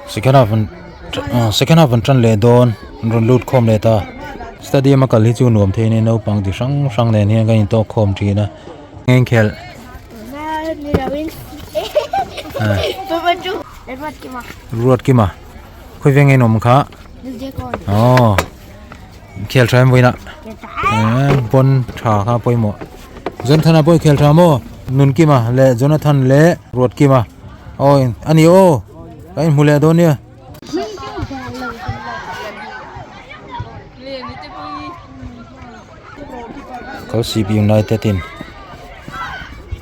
second half an tran le don ron lut khom le ta stadium kal hi chu nuam the ne no pang ti sang ne ne ga in to khom thi na ngeng khel ni Vawiin February ruat ki ma khoi veng enom kha oh khel tram voina bon tha kha poimo jon thana poi khel tha mo nun ki ma le jonathan le ruat ki ma oi ani o kain hule do ne Kolasib United in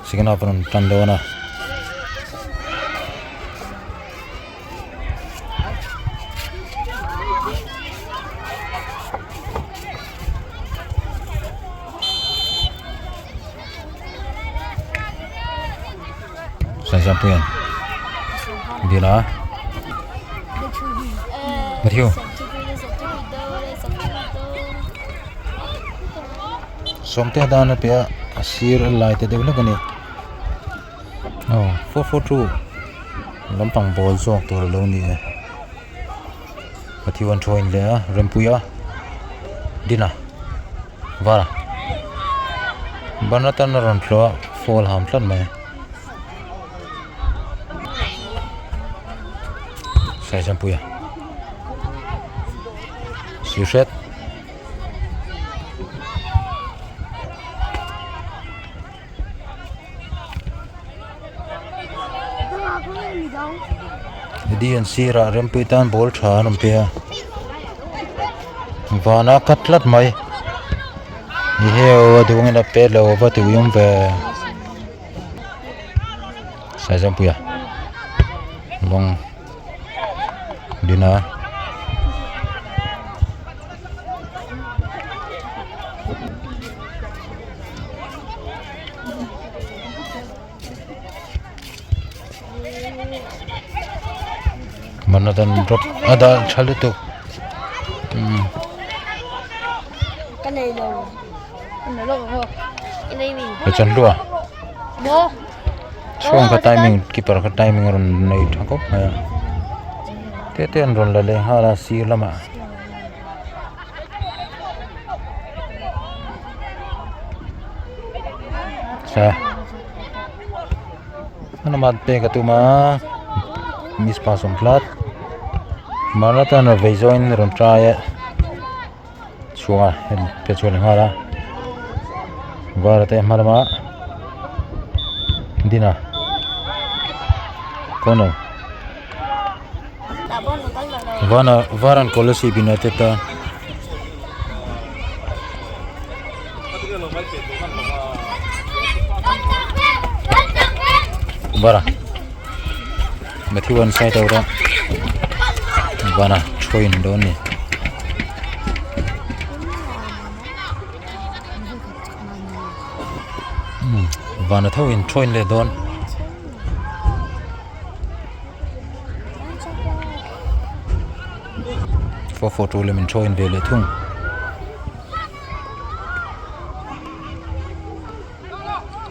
second half an tran do na Champion đi đó mất hiu sống thế đó nó bia sir lại thế đâu cái này Four4Two Naupang ball zok tur lo ni mất hiu anh join le Rinpuia đi na vara bana tan ron thlo fall ham tlan mai Sir Rinpuia Suset đi ăn xì ra Rinpuia tan ball thả nằm bia và nó cắt lát mày đi heo tôi nghe là pet là và tôi用về Sir Rinpuia long đi na mana dan drop ada chale tu cái này đâu không cái này mình cái chân lúa no xong cái timing keeper cái timing ron này thằng cốc này thế tên ron là lên ha là xì lắm à sa ano mat pe ka tu ma miss pass on flat marathon ở về join ron try chua pe chua lên ha ra Varte marama dina kono varan Kolasib United ta vara Matthew side out vana join don ni vana thâu in join le don Four4Two le min join ve le thung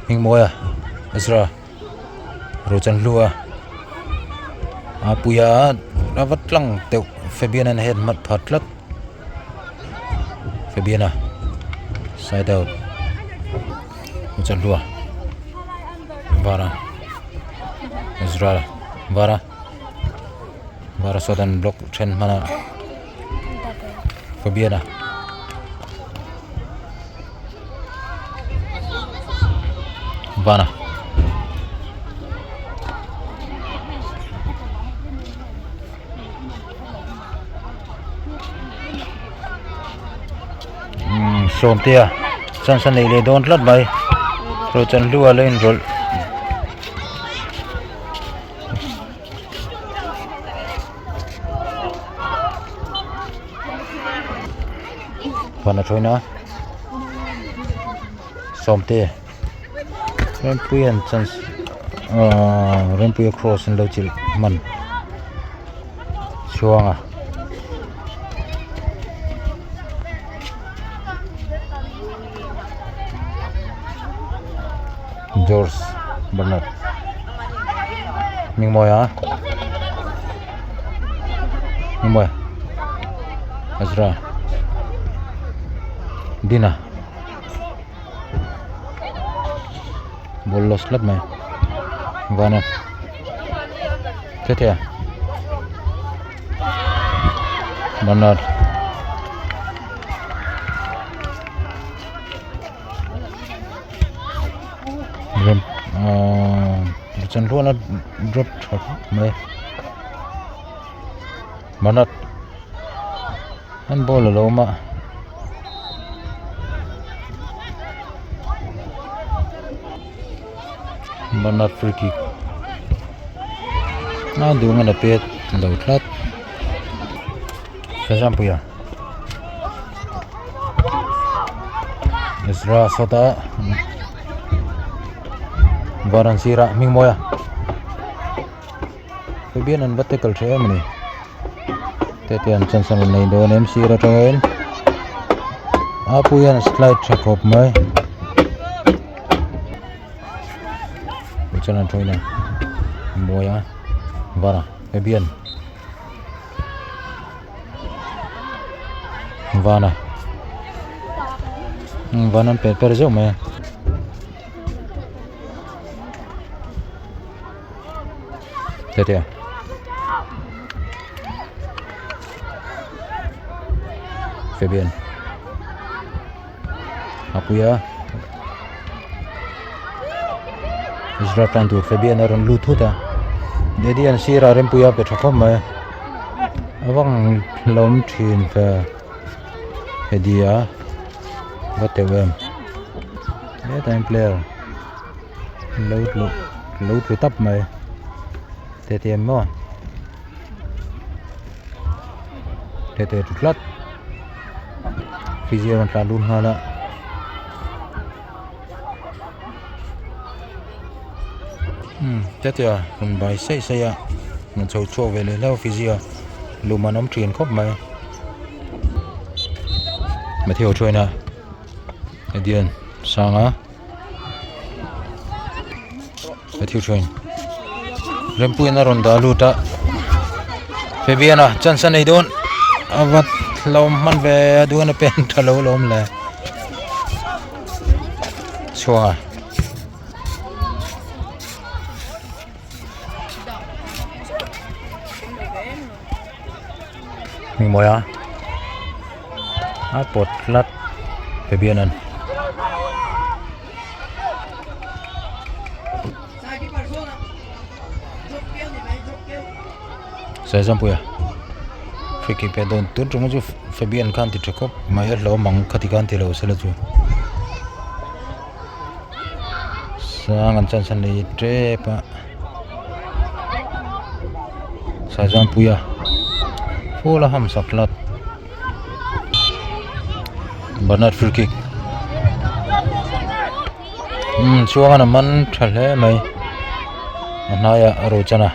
hing moya Ezra Rohlupuia Puya ravat lang teu Fabian and head mat phatlat Fabiana side out Rohlupuia vara Ezra vara sodan block chen mana Fabiana vana som tia san nei le don tlat mai ro chan lua lên rol vana choina som tia Rinpuia chance Rinpuia cross and low chill man chuanga George Bernard Ming Moya Mumbai Ezra Dina Bolos lấp mày Vana Patea Bernard chân luôn nó drop thật mày Bernard anh ball lâu mà Bernard free kick nó đúng là pet đầu thắt Sir Rinpuia Ezra sota Varan sira ming moya phải biết anh bắt tay cầu trẻ mà này thế tiền chân sân này đồ em sira trong em apuyan slide check up mai chân anh thôi này moya vara phải biết vana vana per zo mai Patea Fabian Apuya Ezra trying to Fabian aron lututa dedi an Sir Rinpuia pe thakam mai awang lom thin fa hedia watewem yeah time player load tap mai thiam mo thih tlat physio an tla lun hala Patea kun bai sei ya nó chau về lấy lao physio lùm nắm truyền khóc mày mà theo chơi nè cái điện sang á mà theo chơi Rinpuia na ronda luta Fabian à chân sân này đốn vật lom man về đua nó pen thà lâu lom là xóa mình mồi à bột lát Fabian ăn Sir Rinpuia free kick pe don tun trung ju Fabian kan ti thakop mai lo mang khati kan ti lo sela chu sang an chan san ni tre pa Sir Rinpuia fola ham saklat Bernard free kick chuang an man thale mai anaya ro chana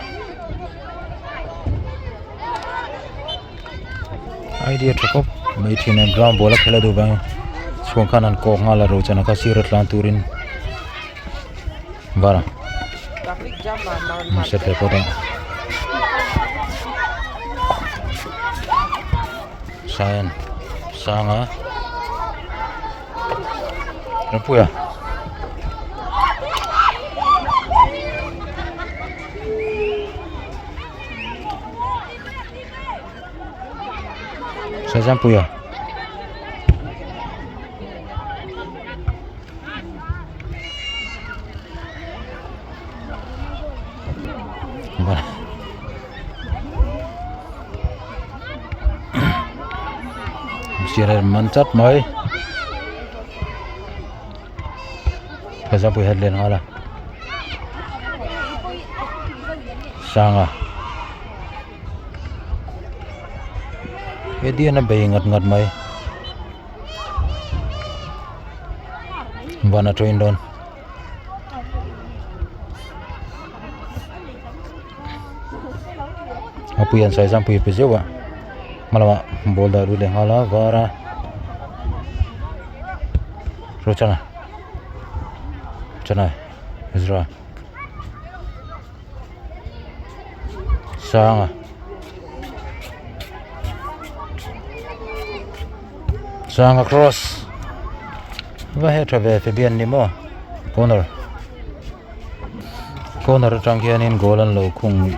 idea thakop mai thin an ground bola khela du bang chuang khan an ko ngala ro chana ka sirat lan turin vara set le poda sayan sanga Rinpuia Sir Rinpuia Sir manchat mai Sir Rinpuia headline hala sanga cái dia nó bị ngặt mày và nó train don apuyan Sir Rinpuia pe jewa malama bol da rule hala vara rochana chana Ezra sanga sang across và hết về phía bên đi mà corner trang kia nên goal ăn lâu khung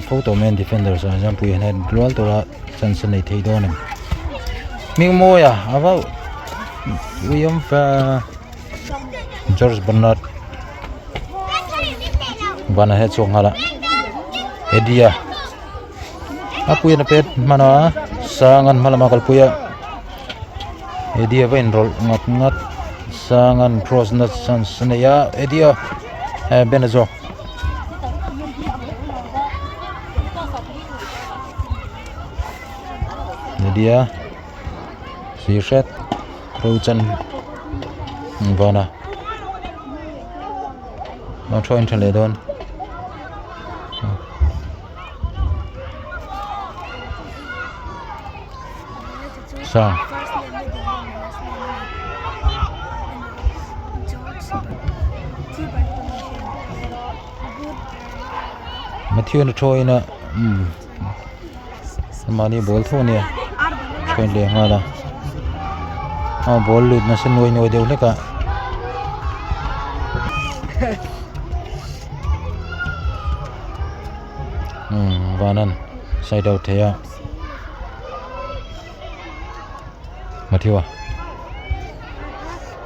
photo man defender sa jam pui này lual to la san này thấy đó này mình mua à vào William và George Bernard bana hết xuống hala Edia apui na pet mana sangan malama kalpuya Edia vain roll ngat sangan cross na san sanaya Edia benazo Edia si set Rojan vana nó cho anh lên đơn sao mà thiếu nó trôi nè mà đi ball thôi nè trôi liền mà là ball lụt nó sẽ nuôi đều đấy cả vanan side out thia mathiwa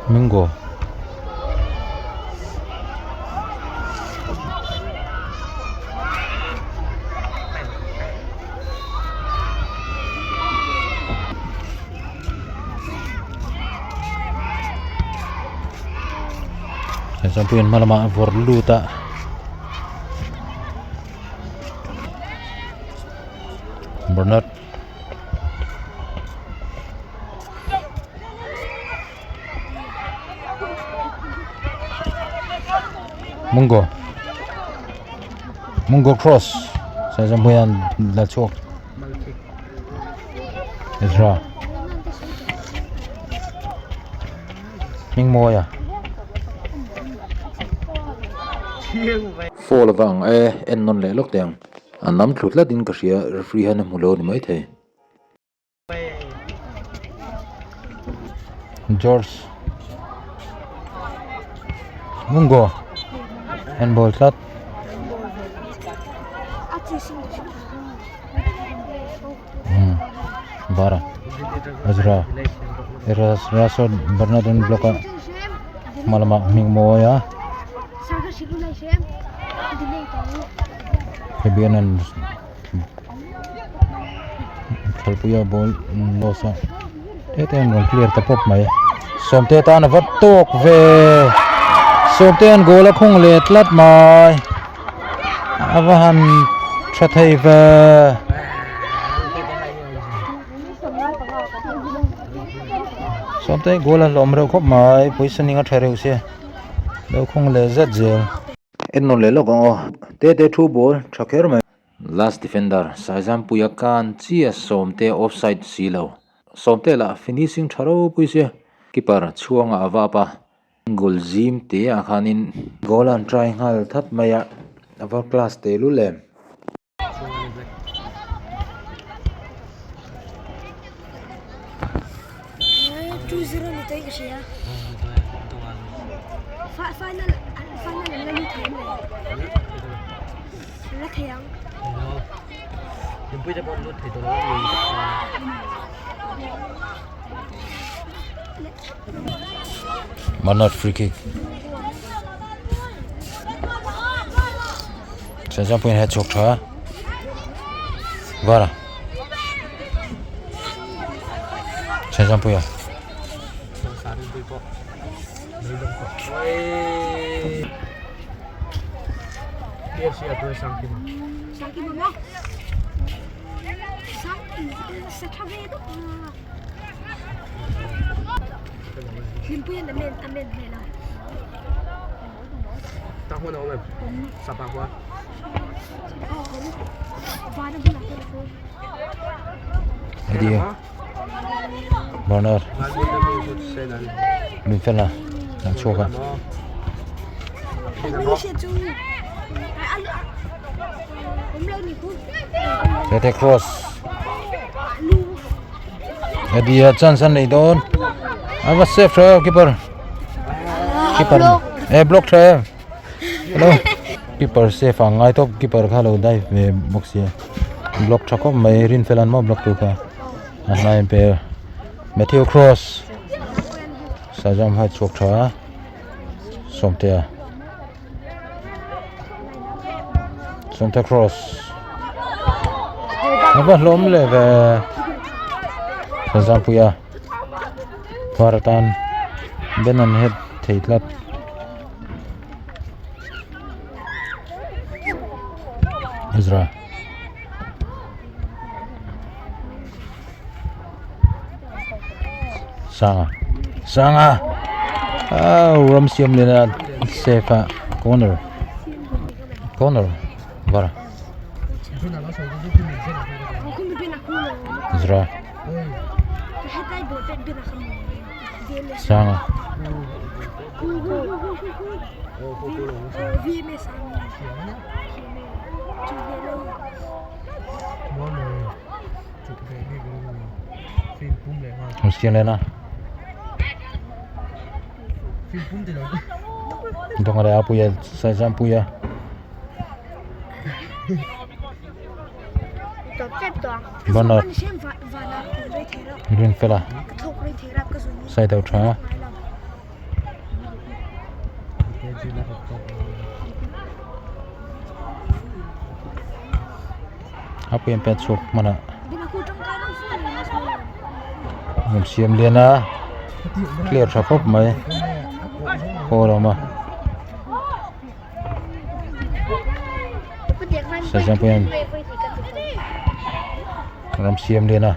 mingo sampai malama Vorluta Bernard Mungo cross saya sampai lacok Ezra Mingmo ya fall vang en non le lok teng anam thlut la din ka ria referee han mulo ni mai the George Mungo handball shot bara Ezra Rasod Bernardin bloka malama mingmo ya Kebianan Rohlupuia ball losa Teten rong clear tapop mai somte ta na vat tok ve somten gola khung le tlat mai avahan thathai ve somte gola lomreu khop mai positioning a thareu se lo khung le zat zel enno le lo go te thu ball thakher mai last defender Sir Rinpuia kan chia somte offside silo somte la finishing tharo puise keeper chuanga avapa goal zim te akhanin goal an try ngal that maya ava class te lu lem Nupuiจะบอลลุดถึงตัวนี้มัน not free kick Sir Rinpuia head chok tha vara Sir Rinpuia dia siap dua sangkim mau Sakit itu. Rinpuia amen lah. Tahun awal siapa gua? Dia Bernard mình phải là làm chua cả Tete cross Dia Johnson này đón. Apa save rồi keeper. Keeper. Block rồi. Hello. Keeper save ang ngay top keeper khalo dai về box ya. Block cho có mấy rin phelan mo block tu ka. Này pe Matthew Cross. Sa jam hai chok tha. Somtea. Santa Cross. Apa lom le về Rinpuia Vartan benan head theitlat Ezra Sanga Ramsiam lena safe corner Vara Ezra Sanga Mesti lena Untuk ada apa ya saya sampu ya Benar Rin fela Saya tahu cara Apa yang pensok mana Siam liana clear sapop mai Kolama Saya sampai Ram siam liana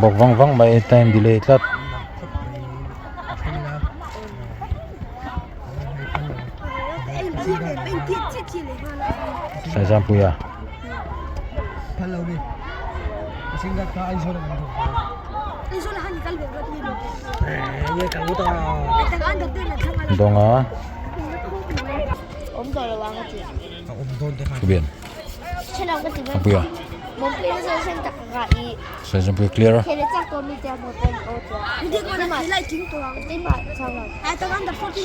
bọc văng mai time delay tlat Saya sampai ya Donga Kemudian apa ya Saya sampai clear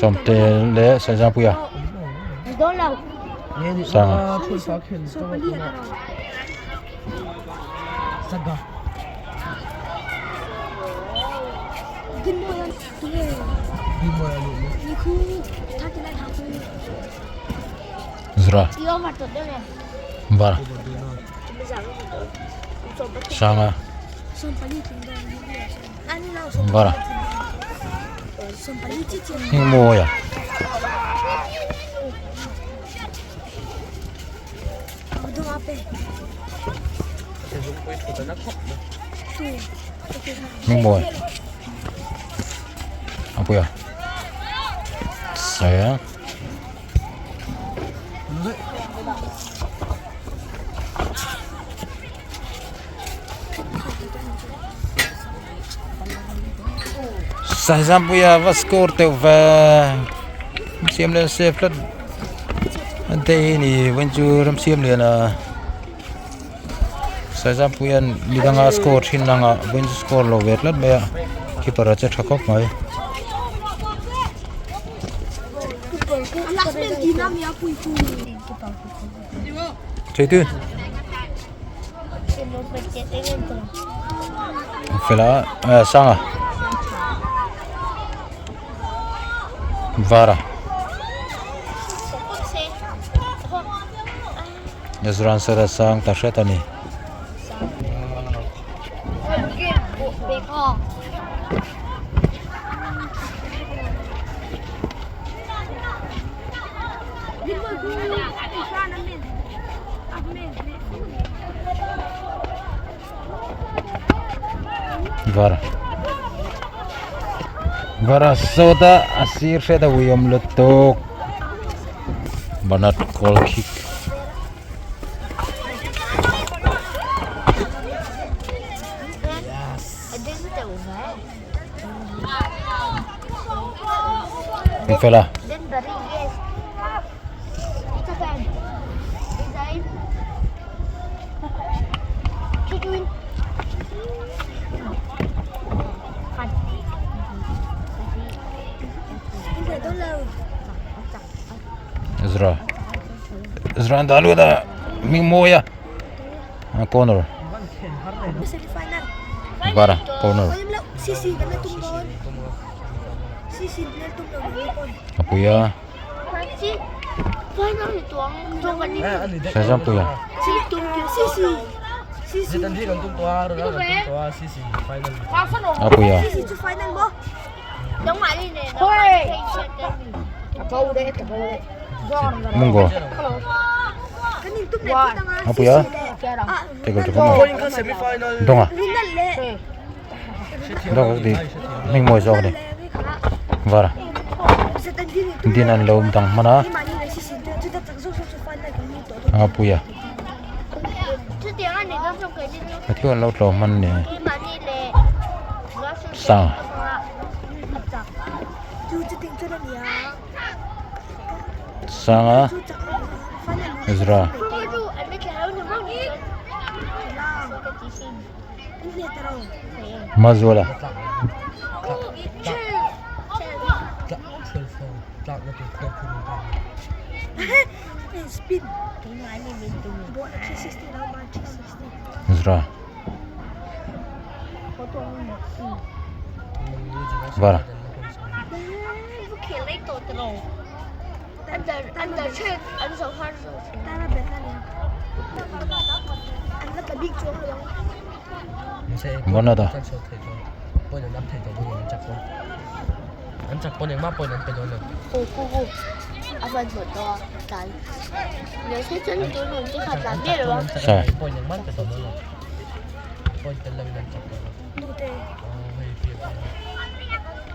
Sampai le saya sampai ya Sangat Ezra Vara Sanga Vara Ini mau ya Ini mau apa ya saya sampai ya skor tu siam le save lat nanti ini venture siam le na saya sampai ya di tengah skor hinanga venture skor lo vet lat ba keeper aja thakok mai Itu Fela Sanga Vara Ezra sara sang tashatani Vara soda asir seda wiyom letok banat goal kick Fela Ezra dalu da ming moya corner Semi-final. bara corner Ayun lang, sisi ka na tumulon. Sisi na tumulon. Puya Final ito ang jokan ni. saya puya Sili tumulon. Sisi. Sisi. Jadi tadi kan tua, orang kan tua sisi final. puya Sisi to final mo. Đúng rồi đi nè. Thôi. Câu đấy, câu đấy. monggo Kanin tumulon kita nga. puya Ah, tegal to Oh, mo ini kan semi final. donga Rinal le. donga di ming mo jog de bara Sa tandin ito. hindi nan lom tang mana Mani na sisi. Juta takso sa final kami to. puya Chứ tiếng Anh thì trong cái đi ma thion lo tlo man ne khi mà đi lệ nó sẽ sa Juta ting to na niya. sanga Juta final. Ezra Không có ru anh biết kéo nhưng mà đi Lang. cái tí xin Ini taro. mazola Tak nak tu Spin. tiếng Anh thì mình tụi mình Buat 360 na ba 360. Ezra có tuần bara có khi lấy tổ từ đầu anh đã chết anh sống hơn rồi Tara beta niya. Ang natabig ko lang. Mana dah? Poi nak thầy tổ bây giờ chặt con. Anh chặt con yang map poi nak pejon nak. cô anh vẫn một to cái nếu thế chân tôi luôn chứ không làm biết được không Sao? Poi yang map pejon nak. Poi telang dan chặt con. Dute. Oh, hey pia.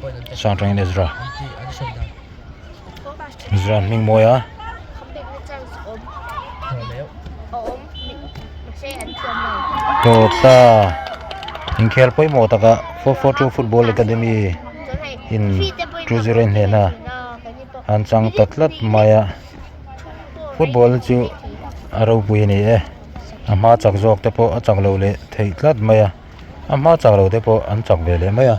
Poi nak chặt. sang train Ezra Anh sơn dah. Ezra ming moya không biết cái chân ốm Kalau leo. ốm mình sẽ ăn cơm này tota enkawl poi mo taka 442 football academy chỗ này in khi ta bơi Tuzuren he na cái như tôi an chang tatlat maya football chu aro pui ni e ama chak jok te po achak lo le thei tlat maya ama chak lo te po an chak ve le maya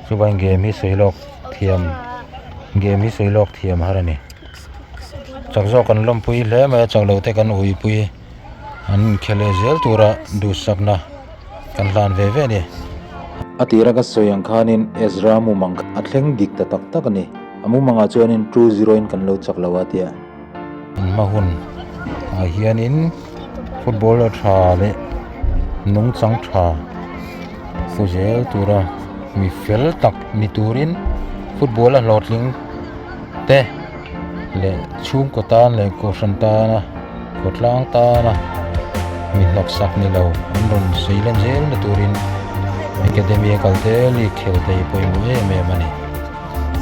chu bang game hi soilok thiam game hi soilok thiam harani chak jok kan lom pui le maya chak lo te kan ui pui an khele zel tura du sakna kan lan ve ve ni atira ka soyang khanin Ezra mu mang athleng dik ta tak tak ani amu manga chuanin 2-0 in kan lo chak lawa tia mahun hian in football tha le nung chang tha fuzel tura mi fel tak mi turin football a lotling te le chung ko tan le ko santa na ko tlang ta na mi lak sak ni lo ron seilen zel na turin academy kalte li khel te poi mo me mani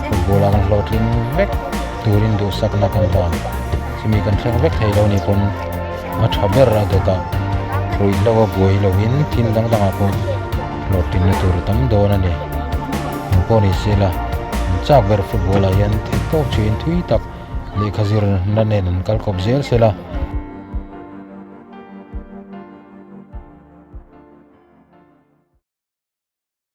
football ang lotling vek turin do sak na kan la simi kan thleng vek thei lo ni pon a thaber ra do ta roi lo boi lo in tin dang dang a po lotin na tur tam do na ni poni sila chak ver football a yan thik tok chin thui tak le khazir na nen kal kop zel sela